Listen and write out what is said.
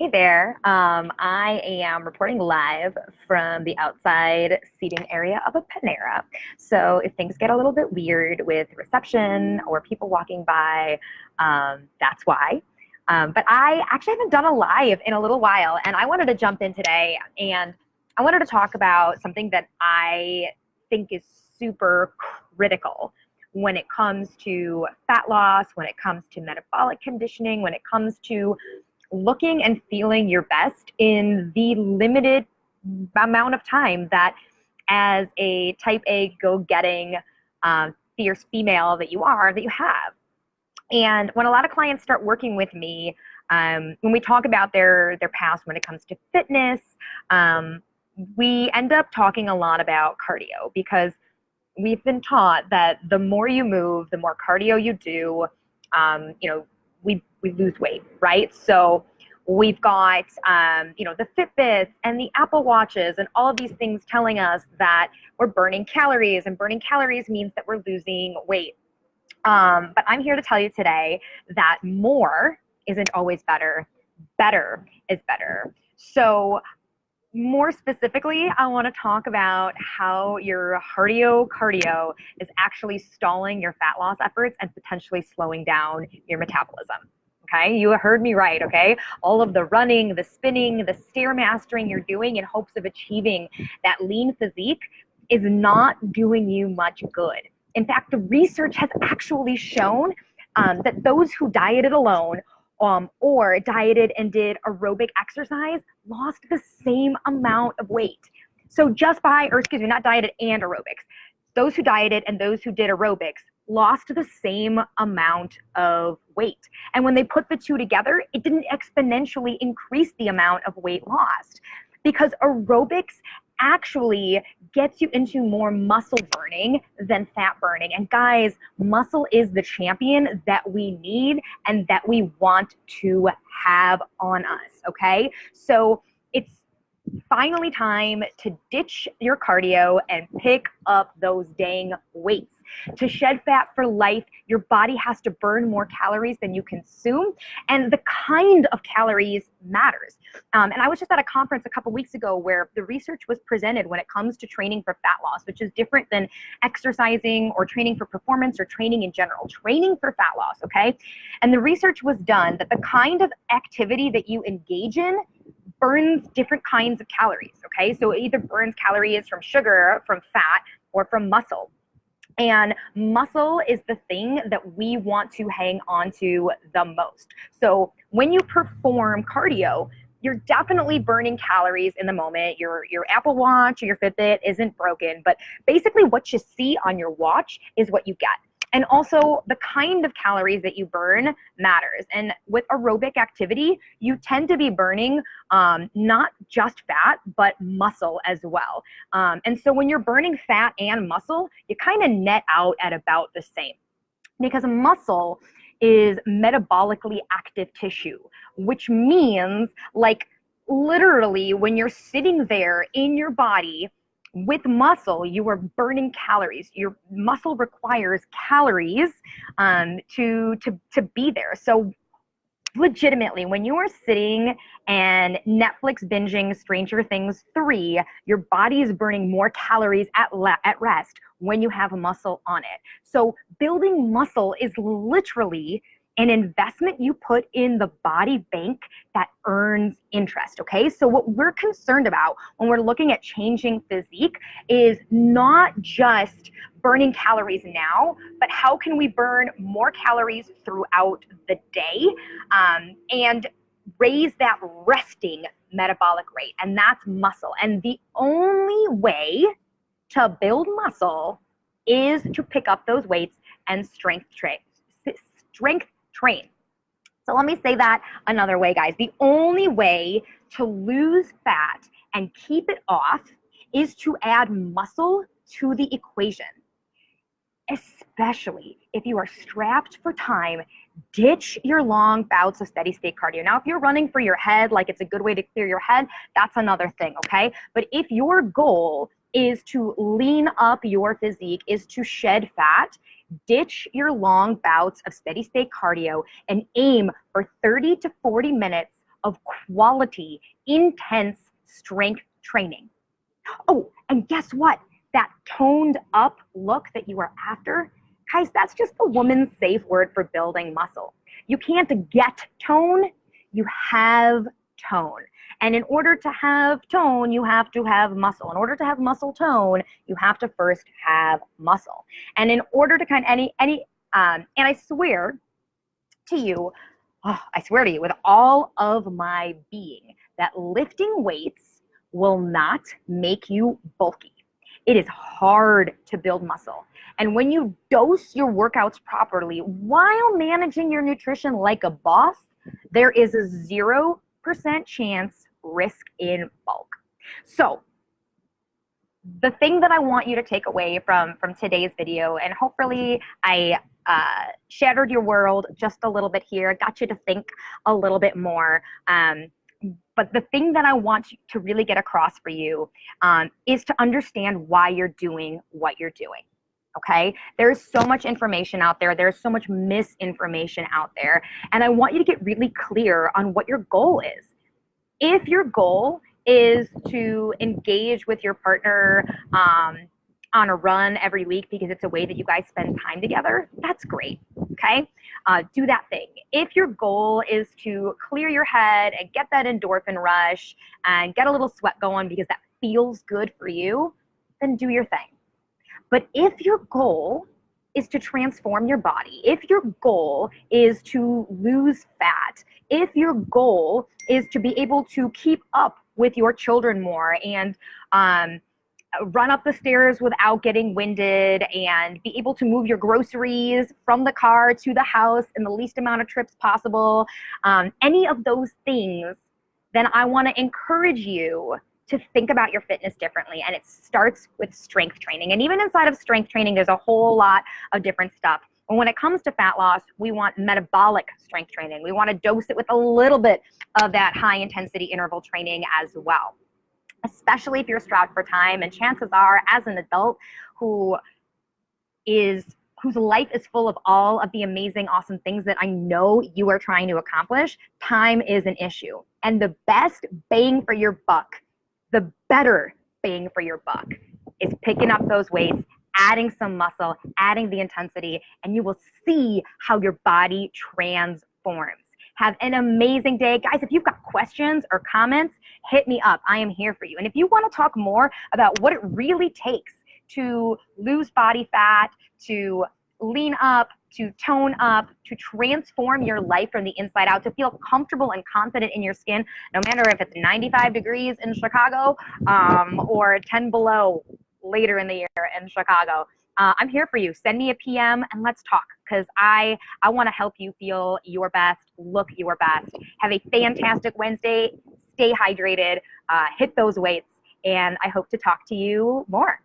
Hey there. I am reporting live from the outside seating area of a Panera. So if things get a little bit weird with reception or people walking by, that's why. But I actually haven't done a live in a little while, and I wanted to jump in today and I wanted to talk about something that I think is super critical when it comes to fat loss, when it comes to metabolic conditioning, when it comes to looking and feeling your best in the limited amount of time that as a type A go-getting fierce female that you have. And when a lot of clients start working with me, when we talk about their past when it comes to fitness, we end up talking a lot about cardio because we've been taught that the more you move, the more cardio you do, you know, we lose weight, right? So we've got, the Fitbits and the Apple Watches and all of these things telling us that we're burning calories, and burning calories means that we're losing weight. But I'm here to tell you today that more isn't always better. Better is better. So more specifically, I want to talk about how your cardio is actually stalling your fat loss efforts and potentially slowing down your metabolism. Okay, you heard me right. Okay, all of the running, the spinning, the stair mastering you're doing in hopes of achieving that lean physique is not doing you much good. In fact, the research has actually shown that those who dieted alone or dieted and did aerobic exercise lost the same amount of weight. So just by, or excuse me, not dieted and aerobics, those who dieted and those who did aerobics lost the same amount of weight. And when they put the two together, it didn't exponentially increase the amount of weight lost because aerobics actually gets you into more muscle burning than fat burning. And guys, muscle is the champion that we need and that we want to have on us, okay? So it's finally time to ditch your cardio and pick up those dang weights. To shed fat for life, your body has to burn more calories than you consume, and the kind of calories matters. And I was just at a conference a couple weeks ago where the research was presented when it comes to training for fat loss, which is different than exercising or training for performance or training in general. Training for fat loss, okay? And the research was done that the kind of activity that you engage in burns different kinds of calories, okay? So it either burns calories from sugar, from fat, or from muscle. And muscle is the thing that we want to hang on to the most. So when you perform cardio, you're definitely burning calories in the moment. Your Apple Watch or your Fitbit isn't broken, but basically what you see on your watch is what you get. And also the kind of calories that you burn matters. And with aerobic activity, you tend to be burning not just fat, but muscle as well. And so when you're burning fat and muscle, you kind of net out at about the same, because muscle is metabolically active tissue, which means like literally when you're sitting there in your body with muscle, you are burning calories. Your muscle requires calories to be there. So legitimately, when you are sitting and Netflix binging Stranger Things 3, your body is burning more calories at rest when you have muscle on it. So building muscle is literally an investment you put in the body bank that earns interest, okay? So what we're concerned about when we're looking at changing physique is not just burning calories now, but how can we burn more calories throughout the day and raise that resting metabolic rate, and that's muscle. And the only way to build muscle is to pick up those weights and strength train. So let me say that another way, guys. The only way to lose fat and keep it off is to add muscle to the equation. Especially if you are strapped for time, ditch your long bouts of steady state cardio. Now, if you're running for your head, like it's a good way to clear your head, that's another thing, okay? But if your goal is to lean up your physique, is to shed fat, ditch your long bouts of steady state cardio and aim for 30 to 40 minutes of quality, intense strength training. Oh, and guess what? That toned up look that you are after, guys, that's just the woman's safe word for building muscle. You can't get tone, you have tone. And in order to have tone, you have to have muscle. In order to have muscle tone, you have to first have muscle. And in order to and I swear to you, I swear to you with all of my being, that lifting weights will not make you bulky. It is hard to build muscle. And when you dose your workouts properly while managing your nutrition like a boss, there is a 0% chance risk in bulk. So the thing that I want you to take away from today's video, and hopefully I shattered your world just a little bit here, got you to think a little bit more. But the thing that I want to really get across for you is to understand why you're doing what you're doing. Okay? There's so much information out there. There's so much misinformation out there. And I want you to get really clear on what your goal is. If your goal is to engage with your partner on a run every week because it's a way that you guys spend time together, that's great, okay? Do that thing. If your goal is to clear your head and get that endorphin rush and get a little sweat going because that feels good for you, then do your thing. But if your goal is to transform your body, if your goal is to lose fat, if your goal is to be able to keep up with your children more and run up the stairs without getting winded and be able to move your groceries from the car to the house in the least amount of trips possible, any of those things, then I want to encourage you to think about your fitness differently. And it starts with strength training. And even inside of strength training, there's a whole lot of different stuff. And when it comes to fat loss, we want metabolic strength training. We want to dose it with a little bit of that high intensity interval training as well, especially if you're strapped for time. And chances are, as an adult whose life is full of all of the amazing, awesome things that I know you are trying to accomplish, time is an issue. And the best bang for your buck, the better bang for your buck, is picking up those weights, adding some muscle, adding the intensity, and you will see how your body transforms. Have an amazing day. Guys, if you've got questions or comments, hit me up. I am here for you. And if you want to talk more about what it really takes to lose body fat, to lean up, to tone up, to transform your life from the inside out, to feel comfortable and confident in your skin, no matter if it's 95 degrees in Chicago or 10 below later in the year in Chicago, I'm here for you. Send me a PM and let's talk, because I want to help you feel your best, look your best. Have a fantastic Wednesday. Stay hydrated, hit those weights, and I hope to talk to you more.